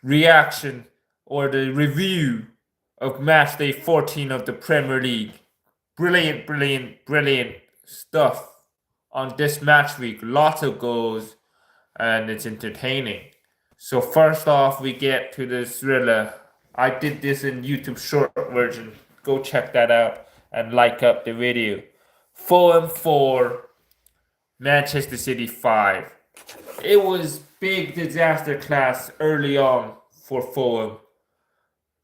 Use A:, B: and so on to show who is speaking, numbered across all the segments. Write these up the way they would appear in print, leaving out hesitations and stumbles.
A: reaction or the review of Matchday 14 of the Premier League. Brilliant stuff on this match week. Lots of goals, and it's entertaining. So first off, we get to the thriller. I did this in YouTube short version. Go check that out and like up the video. Fulham 4, Manchester City 5. It was big disaster class early on for Fulham.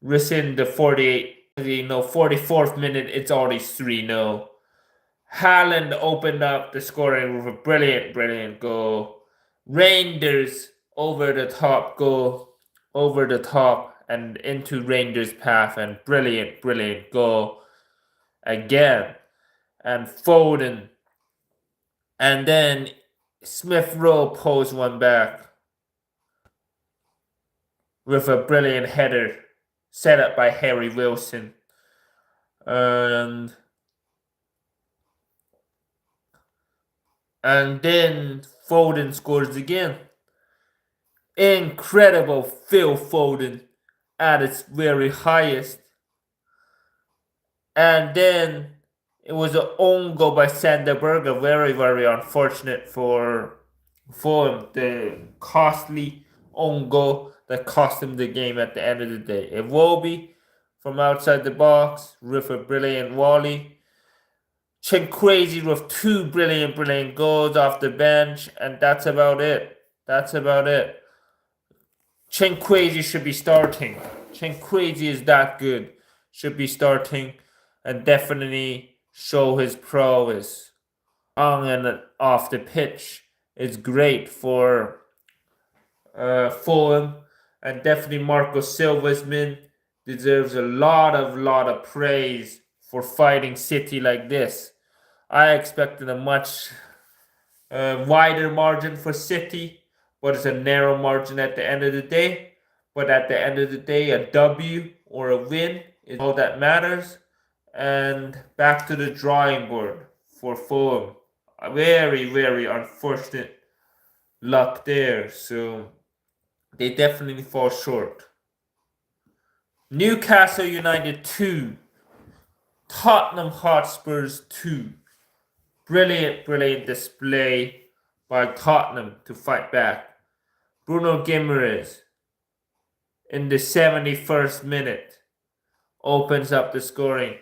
A: Within the 44th minute, it's already 3-0. Haaland opened up the scoring with a brilliant goal. Rangers over the top goal, over the top and into Rangers' path, and brilliant goal again. And Foden. And then Smith Rowe pulls one back with a brilliant header set up by Harry Wilson. And then Foden scores again. Incredible Phil Foden at its very highest. And then it was an own goal by Sander Berge. Very unfortunate for Fulham. The costly own goal that cost him the game at the end of the day. Iwobi from outside the box with a brilliant volley. Chinquezi with 2 brilliant goals off the bench, and that's about it. Chinquezi should be starting. Chinquezi is that good. Should be starting and definitely show his prowess on and off the pitch. It's great for Fulham, and definitely Marco Silva's deserves a lot of praise for fighting City like this. I expected a much wider margin for City, but it's a narrow margin at the end of the day. But at the end of the day, a W or a win is all that matters. And back to the drawing board for Fulham. A very unfortunate luck there. So they definitely fall short. Newcastle United 2. Tottenham Hotspurs 2. Brilliant display by Tottenham to fight back. Bruno Guimaraes in the 71st minute opens up the scoring.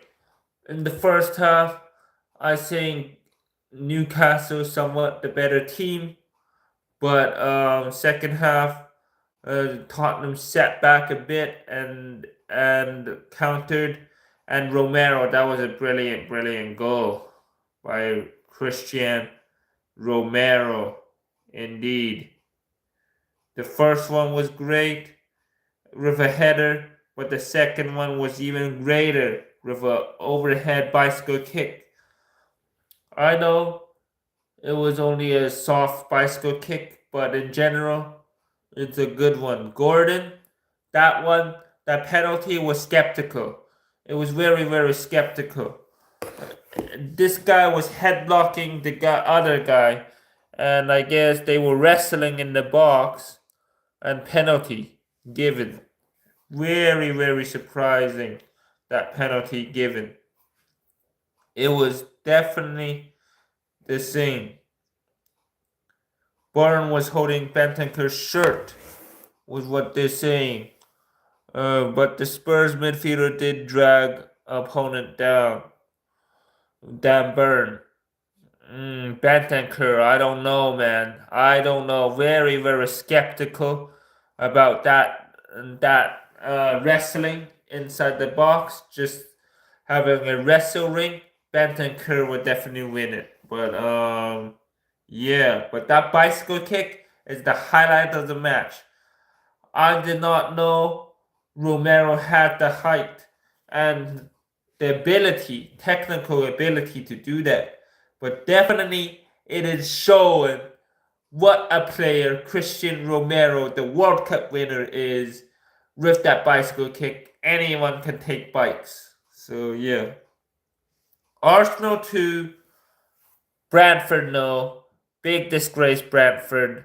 A: In the first half, I think Newcastle somewhat the better team, but second half, Tottenham set back a bit and countered, and Romero, that was a brilliant goal by Christian Romero, indeed. The first one was great with a header, but the second one was even greater with an overhead bicycle kick. I know it was only a soft bicycle kick, but in general, it's a good one. Gordon, that penalty was skeptical. It was very skeptical. This guy was headlocking the other guy, and I guess they were wrestling in the box, and penalty given. Very surprising, that penalty given. It was definitely the same. Byrne was holding Bentancur's shirt, was what they're saying. But the Spurs midfielder did drag opponent down. Dan Byrne. Bentancur, I don't know, man. I don't know. Very skeptical about that wrestling inside the box. Just having a wrestle ring, Bentancur would definitely win it. But yeah. But that bicycle kick is the highlight of the match. I did not know Romero had the height and the ability, technical ability to do that. But definitely it is showing what a player Christian Romero, the World Cup winner, is with that bicycle kick. Anyone can take bikes. So yeah. Arsenal 2, Brentford no. Big disgrace, Brentford.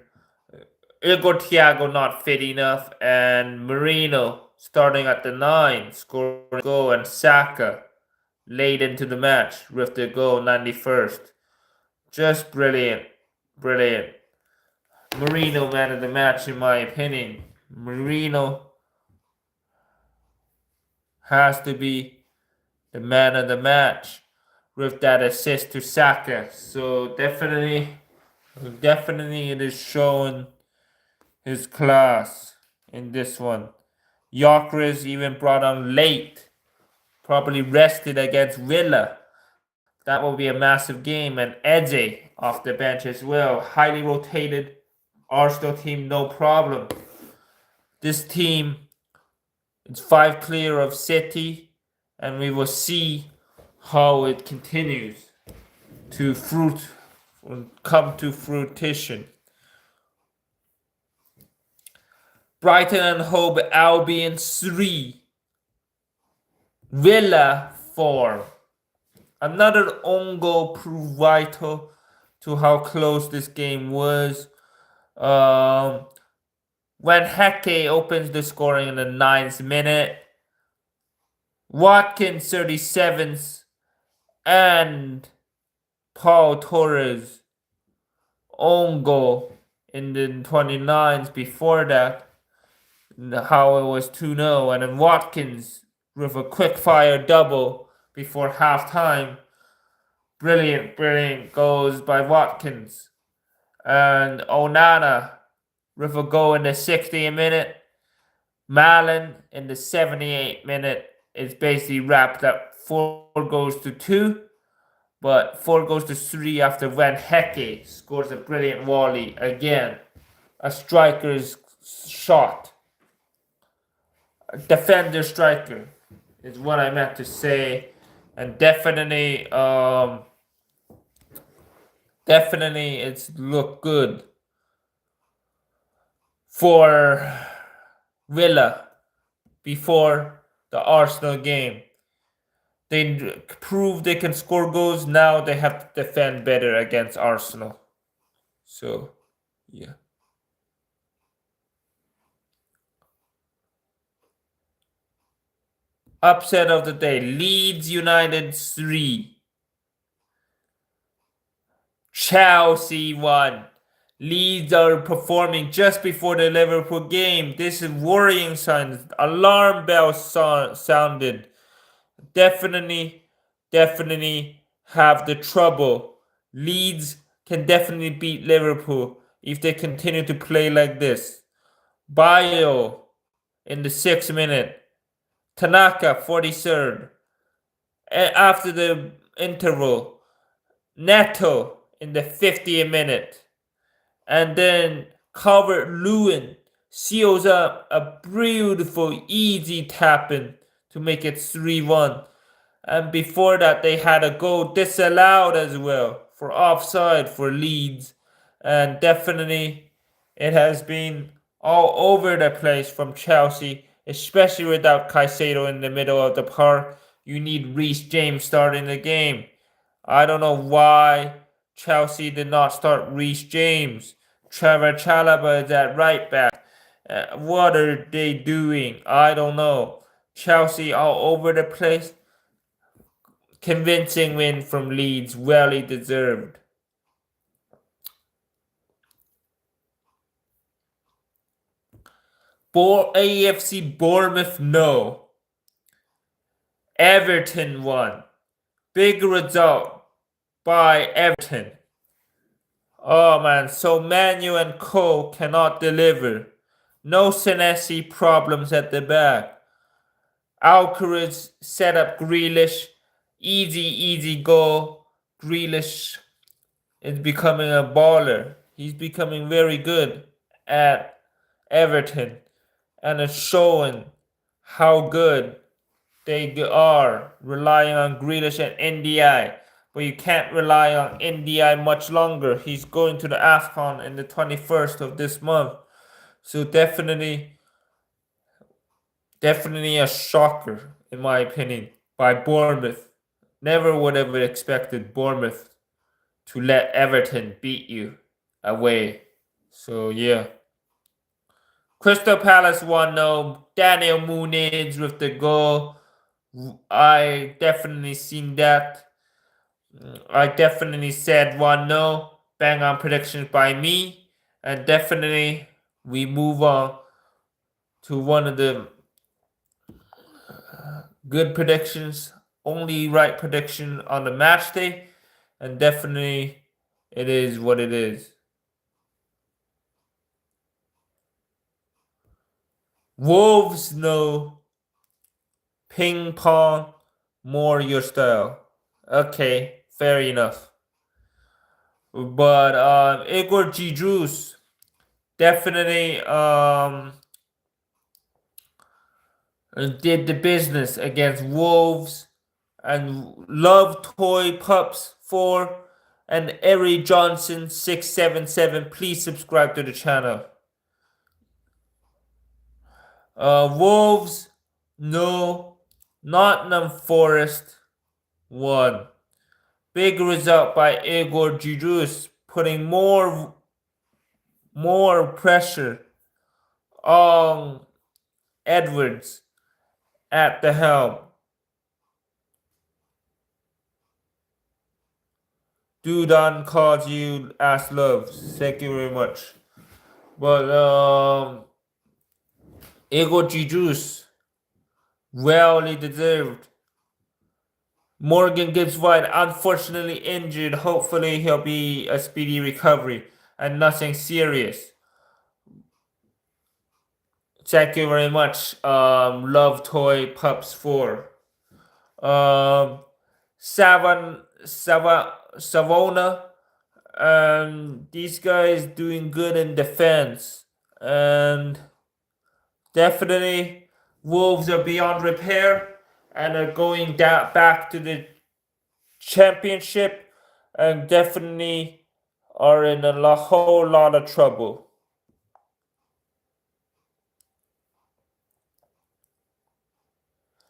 A: Igor Thiago not fit enough, and Marino starting at the 9, scoring a goal, and Saka late into the match with the goal 91st. Just brilliant. Brilliant. Marino man of the match in my opinion. Marino has to be the man of the match with that assist to Saka. So definitely it is showing his class in this one. Gyökeres even brought on late, probably rested against Villa. That will be a massive game. And Eze off the bench as well. Highly rotated Arsenal team, no problem. This team is 5 clear of City, and we will see how it continues to come to fruition. Brighton and Hove Albion 3, Villa 4. Another own goal proved vital to how close this game was. When Heke opens the scoring in the 9th minute, Watkins 37th, and Paul Torres own goal in the 29th before that, how it was 2-0, and then Watkins with a quick fire double before halftime. Brilliant goals by Watkins. And Onana with a goal in the 60th minute. Malen in the 78th minute is basically wrapped up 4 goals to 2, but 4 goals to 3 after Van Hecke scores a brilliant volley. Again, a striker's shot. A defender striker is what I meant to say. And definitely it's looked good for Villa before the Arsenal game. They proved they can score goals. Now they have to defend better against Arsenal. So, yeah. Upset of the day. Leeds United 3. Chelsea 1. Leeds are performing just before the Liverpool game. This is worrying signs. Alarm bells sounded. Definitely have the trouble. Leeds can definitely beat Liverpool if they continue to play like this. Bayo in the 6th minute. Tanaka 43rd. After the interval, Neto in the 50th minute. And then Calvert-Lewin seals up a beautiful, easy tap-in to make it 3-1. And before that, they had a goal disallowed as well for offside for Leeds. And definitely, it has been all over the place from Chelsea, especially without Caicedo in the middle of the park. You need Reece James starting the game. I don't know why Chelsea did not start Reece James. Trevor Chalobah is at right back. What are they doing? I don't know. Chelsea all over the place. Convincing win from Leeds, well deserved. AFC Bournemouth, no. Everton won. Big result by Everton. Oh man, so Manu and Co cannot deliver. No Senesi problems at the back. Alcaraz set up Grealish. Easy goal. Grealish is becoming a baller. He's becoming very good at Everton. And it's showing how good they are, relying on Grealish and NDI. But you can't rely on NDI much longer. He's going to the AFCON in the 21st of this month. So definitely a shocker, in my opinion, by Bournemouth. Never would have expected Bournemouth to let Everton beat you away. So yeah. Crystal Palace 1-0. Daniel Muniz with the goal. I definitely seen that. I definitely said 1-0. Bang on predictions by me. And definitely we move on to one of the good predictions. Only right prediction on the match day. And definitely it is what it is. Wolves no. Ping pong. More your style. Okay, fair enough. But Igor Jesus definitely did the business against Wolves, and Love Toy Pups 4 and Eri Johnson 677. Please subscribe to the channel. Wolves no. Nottingham Forest 1. Big result by Igor Jesus, putting more pressure on Edwards at the helm. Dudon calls you as love. Thank you very much. But Igor Jesus, well deserved. Morgan Gibbs White, unfortunately injured. Hopefully he'll be a speedy recovery and nothing serious. Thank you very much. Love Toy Pups 4. Savona. These guys doing good in defense. And definitely Wolves are beyond repair and are going back to the championship and definitely are in a whole lot of trouble.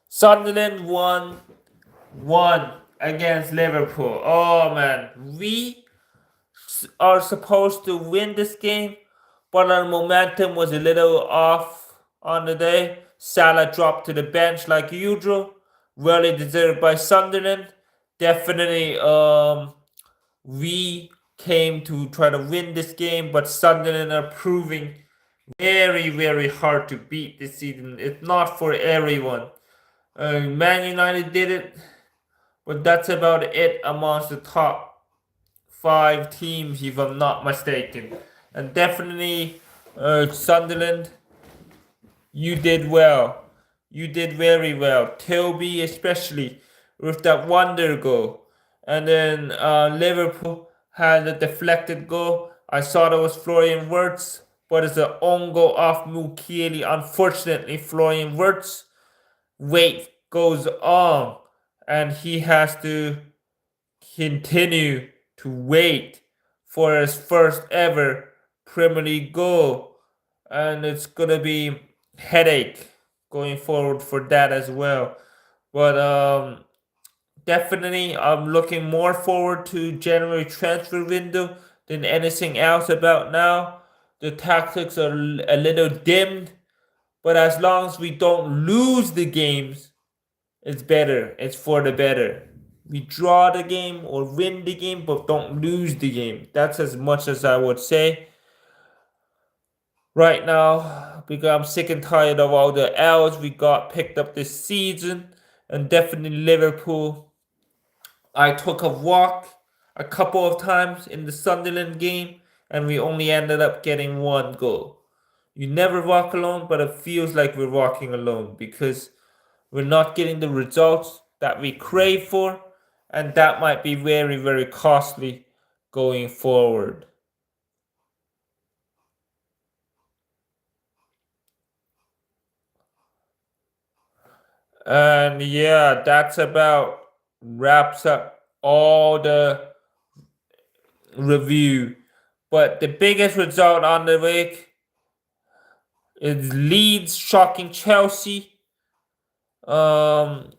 A: Sunderland won 1 against Liverpool. Oh man, we are supposed to win this game, but our momentum was a little off on the day. Salah dropped to the bench like usual. Really deserved by Sunderland. Definitely, we came to try to win this game, but Sunderland are proving very, very hard to beat this season. It's not for everyone. Man United did it, but that's about it amongst the top 5 teams, if I'm not mistaken. And definitely, Sunderland, you did well. You did very well. Toby especially with that wonder goal. And then Liverpool had a deflected goal. I saw that was Florian Wirtz, but it's an own goal off Mukiele. Unfortunately, Florian Wirtz wait goes on, and he has to continue to wait for his first ever Premier League goal, and it's gonna be headache going forward for that as well. But definitely, I'm looking more forward to January transfer window than anything else about now. The tactics are a little dimmed, but as long as we don't lose the games, it's better. It's for the better. We draw the game or win the game, but don't lose the game. That's as much as I would say right now, because I'm sick and tired of all the L's we got picked up this season. And definitely Liverpool. I took a walk a couple of times in the Sunderland game, and we only ended up getting 1 goal. You never walk alone, but it feels like we're walking alone because we're not getting the results that we crave for, and that might be very, very costly going forward. And yeah, that's about wraps up all the review. But the biggest result on the week is Leeds shocking Chelsea. Brighton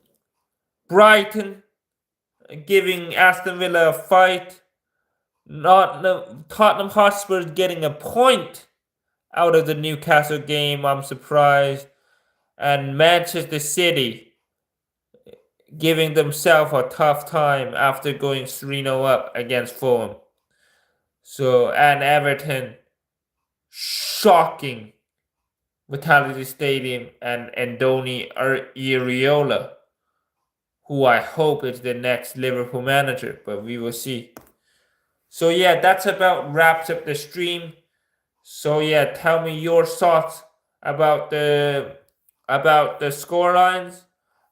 A: giving Aston Villa a fight. Not Tottenham Hotspur getting a point out of the Newcastle game. I'm surprised. And Manchester City giving themselves a tough time after going 3-0 up against Fulham. So, and Everton, shocking Vitality Stadium and Andoni Iraola, who I hope is the next Liverpool manager, but we will see. So yeah, that's about wraps up the stream. So yeah, tell me your thoughts about the score lines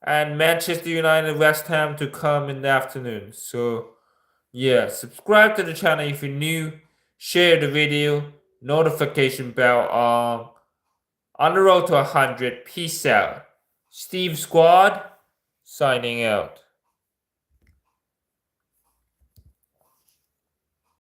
A: and Manchester United West Ham to come in the afternoon. So yeah, subscribe to the channel if you're new, share the video, notification bell on the road to 100. Peace out. Steve Squad signing out.